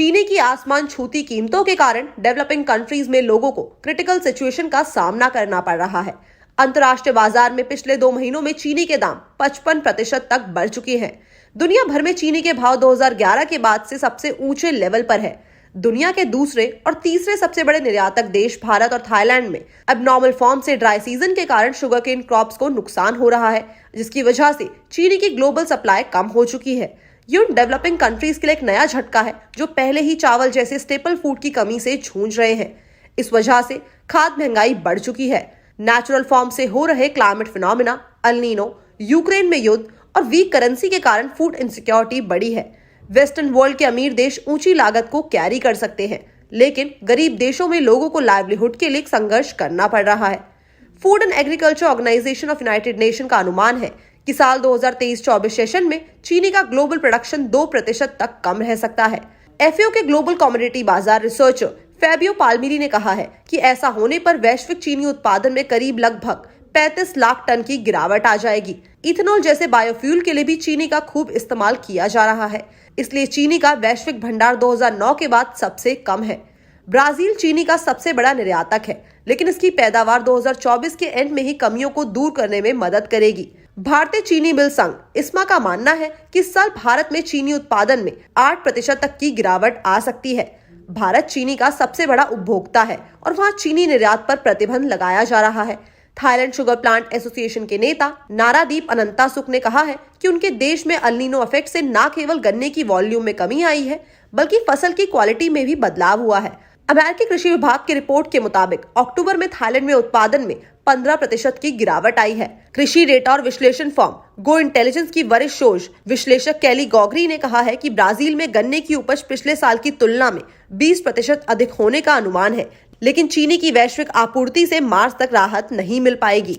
चीनी की आसमान छूती कीमतों के कारण डेवलपिंग कंट्रीज में लोगों को क्रिटिकल सिचुएशन का सामना करना पड़ रहा है। अंतर्राष्ट्रीय बाजार में पिछले 2 महीनों में चीनी के दाम 55% तक बढ़ चुके हैं। दुनिया भर में चीनी के भाव 2011 के बाद से सबसे ऊंचे लेवल पर है। दुनिया के दूसरे और तीसरे सबसे बड़े निर्यातक देश भारत और थाईलैंड में अब नॉर्मल फॉर्म से ड्राई सीजन के कारण शुगर केन क्रॉप्स को नुकसान हो रहा है, जिसकी वजह से चीनी की ग्लोबल सप्लाई कम हो चुकी है। ये उन डेवलपिंग कंट्रीज के लिए एक नया झटका है जो पहले ही चावल जैसे स्टेपल फूड की कमी से जूझ रहे हैं। इस वजह से खाद्य महंगाई बढ़ चुकी है। नेचुरल फॉर्म से हो रहे climate phenomena, El Nino, Ukraine में युद्ध और वीक करेंसी के कारण फूड इनसिक्योरिटी बढ़ी है। वेस्टर्न वर्ल्ड के अमीर देश ऊंची लागत को कैरी कर सकते हैं, लेकिन गरीब देशों में लोगों को लाइवलीहुड के लिए संघर्ष करना पड़ रहा है। Food and Agriculture Organisation of United Nation का अनुमान है कि साल 2023-24 सेशन में चीनी का ग्लोबल प्रोडक्शन 2% तक कम रह सकता है। एफएओ के ग्लोबल कमोडिटी बाजार रिसर्चर फैबियो पाल्मिरी ने कहा है कि ऐसा होने पर वैश्विक चीनी उत्पादन में करीब लगभग 35 लाख टन की गिरावट आ जाएगी। इथेनॉल जैसे बायोफ्यूल के लिए भी चीनी का खूब इस्तेमाल किया जा रहा है, इसलिए चीनी का वैश्विक भंडार 2009 के बाद सबसे कम है। ब्राजील चीनी का सबसे बड़ा निर्यातक है, लेकिन इसकी पैदावार 2024 के एंड में ही कमियों को दूर करने में मदद करेगी। भारतीय चीनी मिल संघ इस्मा का मानना है कि इस साल भारत में चीनी उत्पादन में 8% तक की गिरावट आ सकती है। भारत चीनी का सबसे बड़ा उपभोक्ता है और वहाँ चीनी निर्यात पर प्रतिबंध लगाया जा रहा है। थाईलैंड शुगर प्लांट एसोसिएशन के नेता नारादीप अनंतासुक ने कहा है कि उनके देश में एल नीनो इफेक्ट से न केवल गन्ने की वॉल्यूम में कमी आई है, बल्कि फसल की क्वालिटी में भी बदलाव हुआ है। अमेरिकी कृषि विभाग की रिपोर्ट के मुताबिक अक्टूबर में थाईलैंड में उत्पादन में 15% की गिरावट आई है। कृषि डेटा और विश्लेषण फर्म गो इंटेलिजेंस की वरिष्ठ शोध विश्लेषक कैली गॉगरी ने कहा है कि ब्राजील में गन्ने की उपज पिछले साल की तुलना में 20% अधिक होने का अनुमान है, लेकिन चीनी की वैश्विक आपूर्ति से मार्च तक राहत नहीं मिल पाएगी।